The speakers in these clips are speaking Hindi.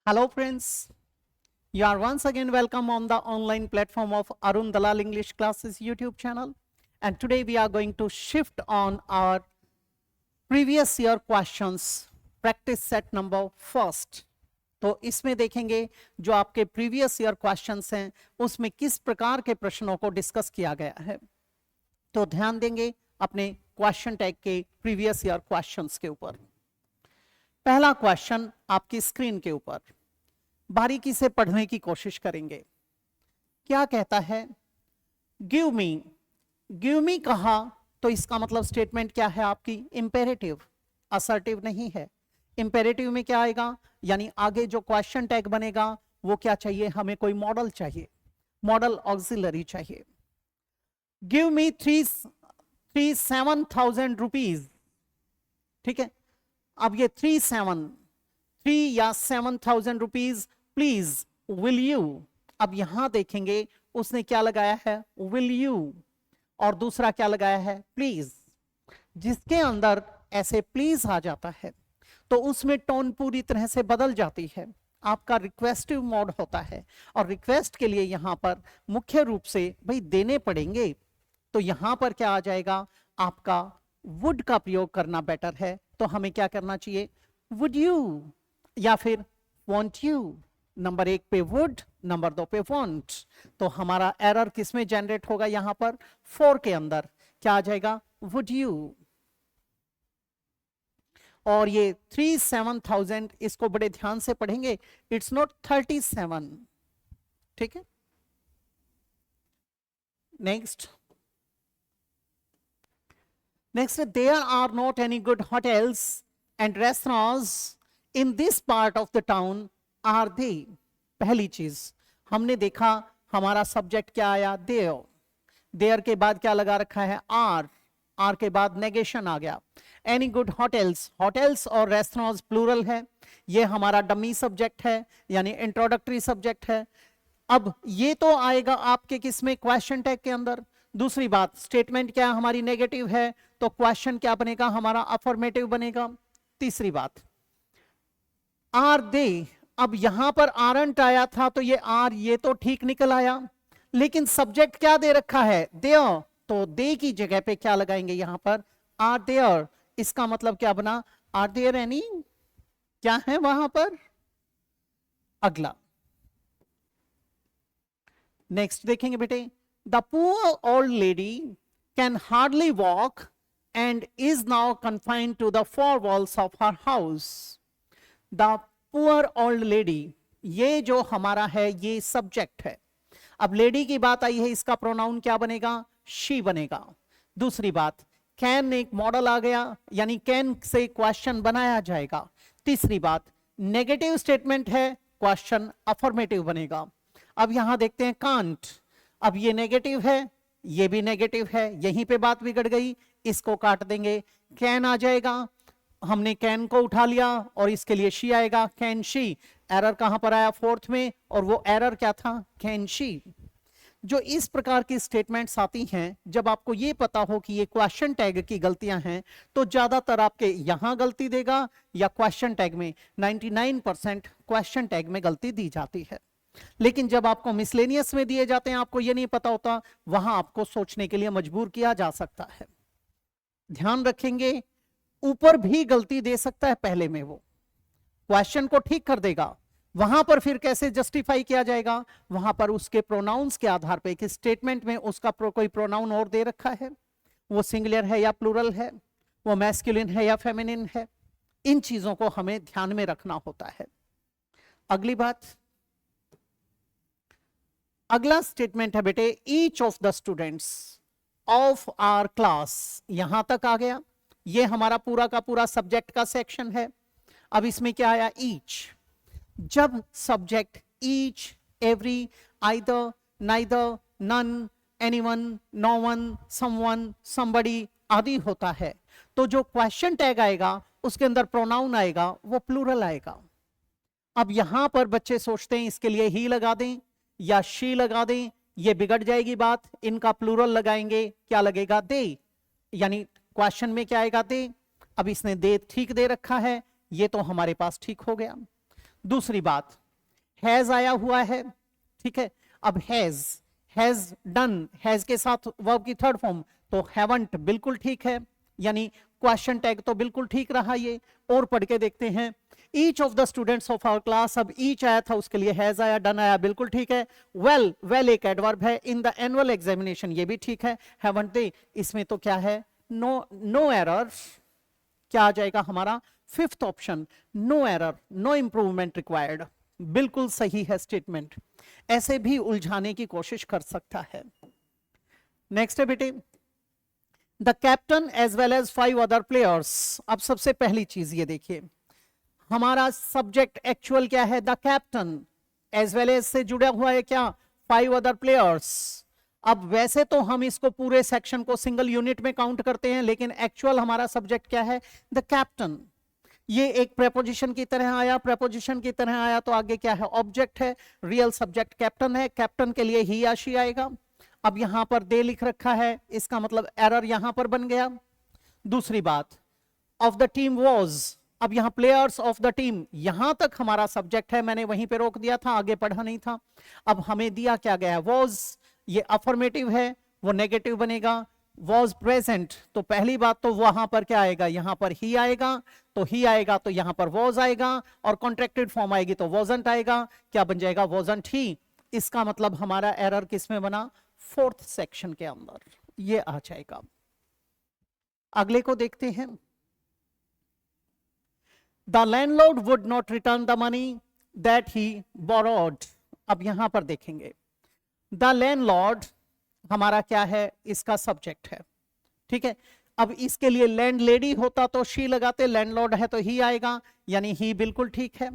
Hello friends, you are once again welcome on the online platform of Arun Dalal English Classes YouTube channel, and today we are going to shift on our previous year questions practice set number first. तो इसमें देखेंगे जो आपके प्रीवियस ईयर क्वेश्चंस हैं उसमें किस प्रकार के प्रश्नों को डिस्कस किया गया है। तो ध्यान देंगे अपने क्वेश्चन टैग के प्रीवियस ईयर क्वेश्चंस के ऊपर। पहला क्वेश्चन आपकी स्क्रीन के ऊपर, बारीकी से पढ़ने की कोशिश करेंगे। क्या कहता है, गिव मी कहा तो इसका मतलब स्टेटमेंट क्या है आपकी, इंपेरेटिव, असर्टिव नहीं है। इंपेरेटिव में क्या आएगा, यानी आगे जो क्वेश्चन टैग बनेगा वो क्या चाहिए, हमें कोई मॉडल चाहिए, मॉडल ऑक्सिलरी चाहिए। गिव मी 7,000 रुपीज, ठीक है। अब ये 3 या 7,000 रुपीज, प्लीज विल यू। अब यहां देखेंगे उसने क्या लगाया है, विल यू, और दूसरा क्या लगाया है, प्लीज। जिसके अंदर ऐसे प्लीज आ जाता है तो उसमें टोन पूरी तरह से बदल जाती है, आपका रिक्वेस्टिव मोड होता है। और रिक्वेस्ट के लिए यहां पर मुख्य रूप से भाई देने पड़ेंगे, तो यहां पर क्या आ जाएगा, आपका वुड का प्रयोग करना बेटर है। तो हमें क्या करना चाहिए, वुड यू या फिर वॉन्ट यू। नंबर 1 पे वुड, नंबर 2 पे वॉन्ट। तो हमारा एरर किसमें जनरेट होगा, यहां पर 4 के अंदर क्या आ जाएगा, वुड यू। और ये 7,000 इसको बड़े ध्यान से पढ़ेंगे, इट्स नॉट 37, ठीक है। Next, there are not any good hotels and restaurants in this part of the town, are they? पहली चीज हमने देखा, हमारा सब्जेक्ट क्या आया, देयर के बाद क्या लगा रखा है, आर के बाद नेगेशन आ गया। एनी गुड होटल्स और रेस्टोरेंट्स प्लूरल है, ये हमारा डमी सब्जेक्ट है, यानी इंट्रोडक्टरी सब्जेक्ट है। अब ये तो आएगा आपके किसमें, क्वेश्चन टैग के अंदर। दूसरी बात, स्टेटमेंट क्या हमारी नेगेटिव है, तो क्वेश्चन क्या बनेगा हमारा, अफर्मेटिव बनेगा। तीसरी बात, आर दे। अब यहां पर आरंट आया था तो ये तो ठीक निकल आया, लेकिन सब्जेक्ट क्या दे रखा है, देयर। तो दे की जगह पे क्या लगाएंगे यहां पर, आर देयर। इसका मतलब क्या बना, आर देयर एनी, क्या है वहां पर। अगला, नेक्स्ट देखेंगे बेटे, the poor old lady can hardly walk and is now confined to the 4 walls of her house. The poor old lady, ये जो हमारा है ये सब्जेक्ट है। अब लेडी की बात आई है, इसका प्रोनाउन क्या बनेगा, शी बनेगा। दूसरी बात, कैन एक मॉडल आ गया, यानी कैन से क्वेश्चन बनाया जाएगा। तीसरी बात, नेगेटिव स्टेटमेंट है, क्वेश्चन अफर्मेटिव बनेगा। अब यहां देखते हैं कांट, अब ये नेगेटिव है, ये भी नेगेटिव है, यहीं पे बात बिगड़ गई, इसको काट देंगे, कैन आ जाएगा। हमने कैन को उठा लिया और इसके लिए शी आएगा, कैन शी। एरर कहां पर आया, 4th में, और वो एरर क्या था, कैन शी। जो इस प्रकार की स्टेटमेंट्स आती हैं, जब आपको ये पता हो कि ये क्वेश्चन टैग की गलतियां हैं, तो ज्यादातर आपके यहां गलती देगा या क्वेश्चन टैग में। 99% क्वेश्चन टैग में गलती दी जाती है। लेकिन जब आपको मिसलेनियस में दिए जाते हैं, आपको ये नहीं पता होता, वहां आपको सोचने के लिए मजबूर किया जा सकता है। ध्यान रखेंगे, ऊपर भी गलती दे सकता है, पहले में वो क्वेश्चन को ठीक कर देगा, वहां पर फिर कैसे जस्टिफाई किया जाएगा, वहां पर उसके प्रोनाउंस के आधार पर कि स्टेटमेंट में उसका कोई प्रोनाउन और दे रखा है, वो सिंगुलर है या प्लूरल है, वो मैस्कुलिन है या फेमिनिन है, इन चीजों को हमें ध्यान में रखना होता है। अगली बात, अगला स्टेटमेंट है बेटे, each of the students of our class. यहां तक आ गया, ये हमारा पूरा का पूरा सब्जेक्ट का सेक्शन है। अब इसमें क्या आया, ईच। जब subject each, every, either, neither, none, anyone, no one, someone, somebody आदि होता है, तो जो क्वेश्चन टैग आएगा उसके अंदर प्रोनाउन आएगा, वो प्लूरल आएगा। अब यहां पर बच्चे सोचते हैं इसके लिए ही लगा दें या शी लगा दें, ये बिगड़ जाएगी बात। इनका प्लूरल लगाएंगे, क्या लगेगा, दे, यानी क्वेश्चन में क्या आएगा, दे। अब इसने दे ठीक दे रखा है, ये तो हमारे पास ठीक हो गया। दूसरी बात, हैज आया हुआ है, ठीक है। अब हैज डन, हैज के साथ वर्ब की थर्ड फॉर्म, तो हैवंट बिल्कुल ठीक है, यानी क्वेश्चन टैग तो बिल्कुल ठीक रहा ये। और पढ़ के देखते हैं, each of the students of our class, अब ईच आया था उसके लिए हैज आया, डन आया, बिल्कुल ठीक है। वेल, वेल एक एडवर्ब है। इन द एनुअल एग्जामिनेशन, ये भी ठीक है। हैवंट दे, इसमें तो क्या है, नो एरर। क्या आ जाएगा हमारा fifth option, no error, no improvement required, बिल्कुल सही है स्टेटमेंट। ऐसे भी उलझाने की कोशिश कर सकता है। नेक्स्ट है बेटे, the captain as well as 5 other players. अब सबसे पहली चीज ये देखिए, हमारा सब्जेक्ट एक्चुअल क्या है, the captain, as well as से जुड़ा हुआ है क्या, 5 अदर प्लेयर्स। अब वैसे तो हम इसको पूरे सेक्शन को सिंगल यूनिट में काउंट करते हैं, लेकिन एक्चुअल हमारा सब्जेक्ट क्या है, द कैप्टन। ये एक प्रेपोजिशन की तरह आया, प्रेपोजिशन की तरह आया तो आगे क्या है, ऑब्जेक्ट है, रियल सब्जेक्ट कैप्टन है, कैप्टन के लिए ही या शी आएगा। अब यहां पर दे लिख रखा है, इसका मतलब एरर यहां पर बन गया। दूसरी बात, ऑफ द टीम वॉज, अब यहां प्लेयर्स ऑफ द टीम, यहां तक हमारा सब्जेक्ट है, मैंने वहीं पे रोक दिया था, आगे पढ़ा नहीं था। अब हमें दिया क्या गया है, वॉज, ये अफर्मेटिव है, वो नेगेटिव बनेगा। वॉज प्रेजेंट, तो पहली बात तो वहां पर क्या आएगा, यहां पर ही आएगा, तो ही आएगा तो यहां पर वॉज आएगा, और कॉन्ट्रैक्टेड फॉर्म आएगी तो वॉजंट आएगा। क्या बन जाएगा, वॉजंट ही। इसका मतलब हमारा एरर किस में बना, फोर्थ सेक्शन के अंदर, ये आ जाएगा। अगले को देखते हैं, the landlord would not return the money that he borrowed. अब यहां पर देखेंगे, द लैंडलॉर्ड हमारा क्या है, इसका सब्जेक्ट है, ठीक है। अब इसके लिए लैंड लेडी होता तो शी लगाते, लैंडलॉर्ड है तो ही आएगा, यानी ही बिल्कुल ठीक है,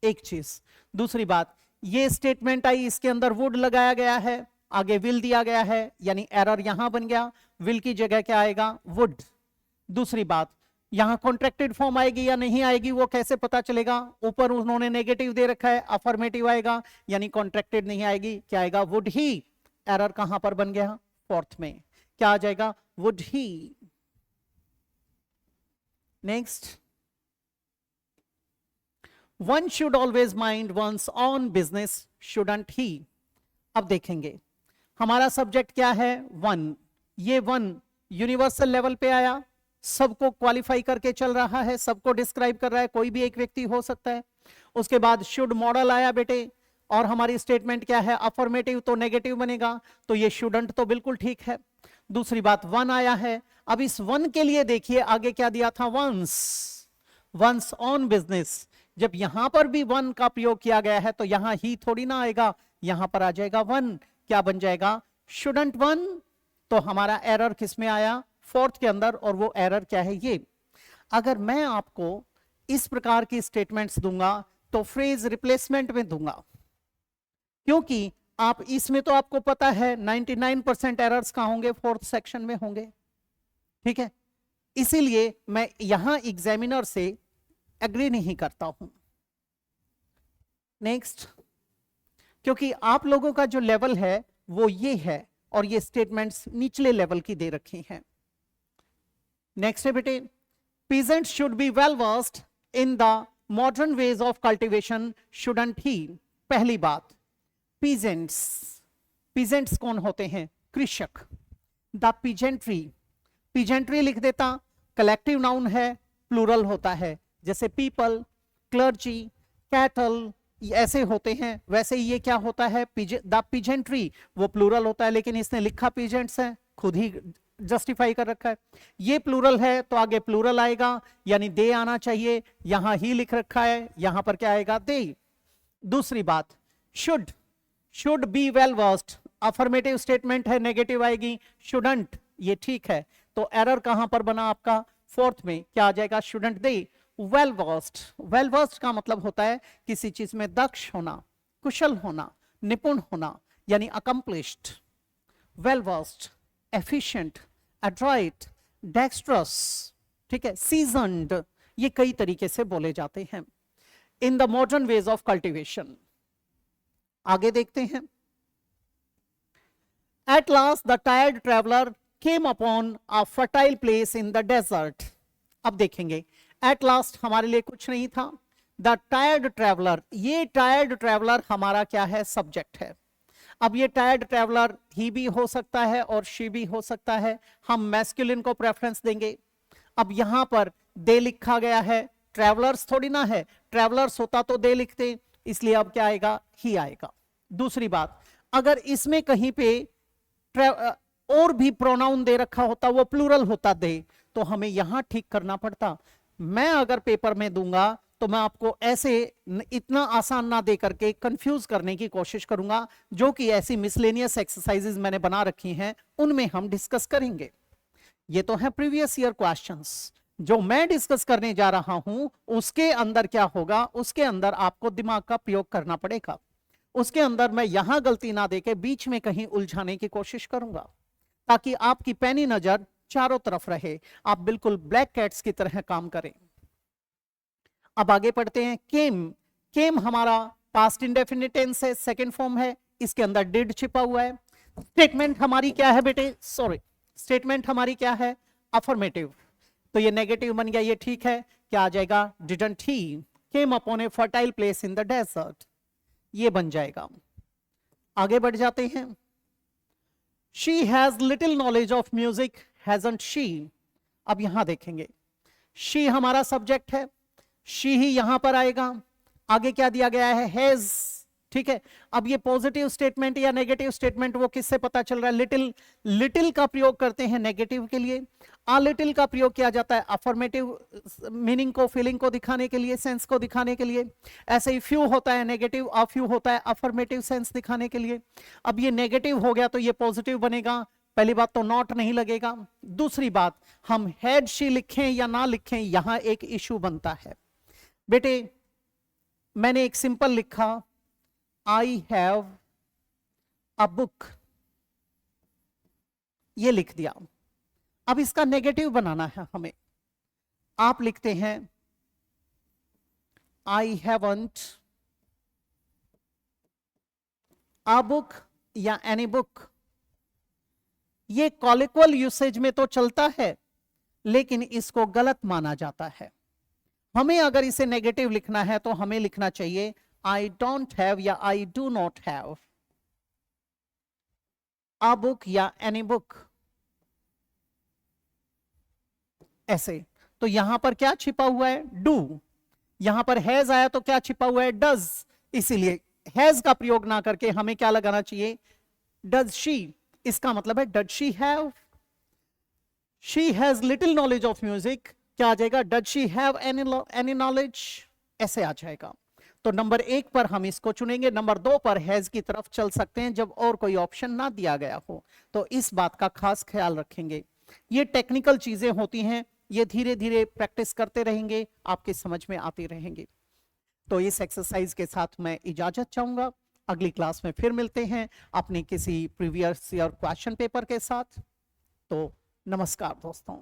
एक चीज। दूसरी बात, ये स्टेटमेंट आई, इसके अंदर वुड लगाया गया है, आगे विल दिया गया है, यानी एरर यहां बन गया, विल की जगह क्या आएगा, वुड। दूसरी बात, यहां कॉन्ट्रैक्टेड फॉर्म आएगी या नहीं आएगी वो कैसे पता चलेगा, ऊपर उन्होंने नेगेटिव दे रखा है, अफर्मेटिव आएगा, यानी कॉन्ट्रैक्टेड नहीं आएगी, क्या आएगा, वुड ही। एरर कहां पर बन गया, फोर्थ में, क्या आ जाएगा, would he. Next, one should always mind once on business, shouldn't he. अब देखेंगे हमारा सब्जेक्ट क्या है, वन। ये वन यूनिवर्सल लेवल पे आया, सबको क्वालिफाई करके चल रहा है, सबको डिस्क्राइब कर रहा है, कोई भी एक व्यक्ति हो सकता है। उसके बाद शुड मॉडल आया बेटे, और हमारी स्टेटमेंट क्या है, अफर्मेटिव, तो नेगेटिव बनेगा, तो ये शुडंट तो बिल्कुल ठीक है। दूसरी बात, वन आया है, अब इस वन के लिए देखिए आगे क्या दिया था, वंस, वंस ऑन बिजनेस। जब यहां पर भी वन का प्रयोग किया गया है तो यहां ही थोड़ी ना आएगा, यहां पर आ जाएगा वन, क्या बन जाएगा, शुडंट वन। तो हमारा एरर किस में आया, फोर्थ के अंदर, और वो एरर क्या है, ये। अगर मैं आपको इस प्रकार की स्टेटमेंट्स दूंगा तो फ्रेज रिप्लेसमेंट में दूंगा, क्योंकि आप इसमें तो आपको पता है 99% एरर्स कहां होंगे, फोर्थ सेक्शन में होंगे, ठीक है। इसीलिए मैं यहां एग्जामिनर से एग्री नहीं करता हूं। नेक्स्ट, क्योंकि आप लोगों का जो लेवल है वो ये है, और ये स्टेटमेंट्स निचले लेवल की दे रखी हैं। नेक्स्ट है बेटे, peasants should be well versed in the modern ways of cultivation, shouldn't he। पहली बात, peasants, peasants कौन होते हैं, कृषक। the peasantry, peasantry लिख देता, कलेक्टिव नाउन है, प्लूरल होता है, जैसे people, clergy, cattle, ऐसे होते हैं। वैसे ये क्या होता है, द peasantry, वो प्लूरल होता है, लेकिन इसने लिखा peasants है, खुद ही जस्टिफाई कर रखा है। ये प्लूरल है तो आगे प्लूरल आएगा, यानी दे आना चाहिए, यहां ही लिख रखा है, यहां पर क्या आएगा, दे। दूसरी बात, should be well versed, affirmative statement है, नेगेटिव आएगी, शुडंट, ये ठीक है। तो एरर कहां पर बना आपका, फोर्थ में, क्या आ जाएगा, शुडंट दे। वेल वर्स्ड, वेल वर्स्ड का मतलब होता है किसी चीज में दक्ष होना, कुशल होना, निपुण होना, यानी accomplished. Well versed, efficient, adroit, dexterous, ठीक है, सीजन्ड, ये कई तरीके से बोले जाते हैं। In the modern ways of cultivation, आगे देखते हैं। At last the tired traveller came upon a fertile place in the desert. अब देखेंगे, एट लास्ट हमारे लिए कुछ नहीं था, द टायर्ड ट्रेवलर, ये टायर्ड ट्रेवलर हमारा क्या है, सब्जेक्ट है। अब ये टायर्ड ट्रेवलर ही भी हो सकता है और शी भी हो सकता है, हम मैस्कुलिन को प्रेफरेंस देंगे। अब यहां पर दे लिखा गया है, ट्रेवलर्स थोड़ी ना है, ट्रेवलर्स होता तो दे लिखते, इसलिए अब क्या आएगा, ही आएगा। दूसरी बात, अगर इसमें कहीं पे और भी प्रोनाउन दे रखा होता, वो प्लूरल होता दे, तो हमें यहां ठीक करना पड़ता। मैं अगर पेपर में दूंगा तो मैं आपको ऐसे इतना आसान ना दे करके कंफ्यूज करने की कोशिश करूंगा, जो कि ऐसी मिसलेनियस एक्सरसाइजेज मैंने बना रखी हैं, उनमें हम डिस्कस करेंगे। ये तो है प्रीवियस ईयर क्वेश्चंस। जो मैं डिस्कस करने जा रहा हूं उसके अंदर क्या होगा, उसके अंदर आपको दिमाग का प्रयोग करना पड़ेगा। उसके अंदर मैं यहां गलती ना देके बीच में कहीं उलझाने की कोशिश करूंगा, ताकि आपकी पैनी नजर चारों तरफ रहे, आप बिल्कुल ब्लैक कैट्स की तरह काम करें। अब आगे पढ़ते हैं। केम, केम हमारा पास्ट इंडेफिनिट टेंस है, सेकंड फॉर्म है, इसके अंदर डिड छिपा हुआ है। स्टेटमेंट हमारी क्या है बेटे, सॉरी, स्टेटमेंट हमारी क्या है, अफर्मेटिव, तो ये नेगेटिव बन गया, ये ठीक है। क्या आ जाएगा, didn't he came upon a fertile place in the desert, ये बन जाएगा। आगे बढ़ जाते हैं। She has little knowledge of music, hasn't she. अब यहां देखेंगे, शी हमारा सब्जेक्ट है, शी ही यहां पर आएगा। आगे क्या दिया गया है, हैज, ठीक है। अब ये पॉजिटिव स्टेटमेंट या नेगेटिव स्टेटमेंट, वो किससे पता चल रहा है, लिटिल, लिटिल का प्रयोग करते हैं नेगेटिव के लिए, आ लिटिल का प्रयोग किया जाता है अफर्मेटिव मीनिंग को, फीलिंग को दिखाने के लिए, सेंस को दिखाने के लिए। ऐसे ही फ्यू होता है नेगेटिव, आ फ्यू होता है अफर्मेटिव सेंस दिखाने के लिए। अब ये नेगेटिव हो गया तो ये पॉजिटिव बनेगा, पहली बात तो नॉट नहीं लगेगा। दूसरी बात, हम हैड शी लिखें या ना लिखें, यहां एक इशू बनता है। बेटे मैंने एक सिंपल लिखा, आई हैव अ बुक, ये लिख दिया। अब इसका नेगेटिव बनाना है हमें, आप लिखते हैं आई हैवंट अ बुक या एनी बुक। ये कॉलिक्वल यूसेज में तो चलता है, लेकिन इसको गलत माना जाता है। हमें अगर इसे नेगेटिव लिखना है तो हमें लिखना चाहिए आई डोंट हैव या I do not have a book या एनी बुक, ऐसे। तो यहां पर क्या छिपा हुआ है, डू। यहां पर हैज आया तो क्या छिपा हुआ है, डज। इसीलिए हैज का प्रयोग ना करके हमें क्या लगाना चाहिए, डज शी। इसका मतलब है does she have, she has little knowledge of music, क्या आ जाएगा, does she have any knowledge, ऐसे आ जाएगा। तो नंबर 1 पर हम इसको चुनेंगे, नंबर 2 पर हैज की तरफ चल सकते हैं जब और कोई ऑप्शन ना दिया गया हो। तो इस बात का खास ख्याल रखेंगे। ये टेक्निकल चीजें होती हैं, ये धीरे धीरे प्रैक्टिस करते रहेंगे, आपके समझ में आती रहेंगी। तो इस एक्सरसाइज के साथ मैं इजाजत चाहूंगा, अगली क्लास में फिर मिलते हैं अपने किसी प्रीवियस ईयर क्वेश्चन पेपर के साथ। तो नमस्कार दोस्तों।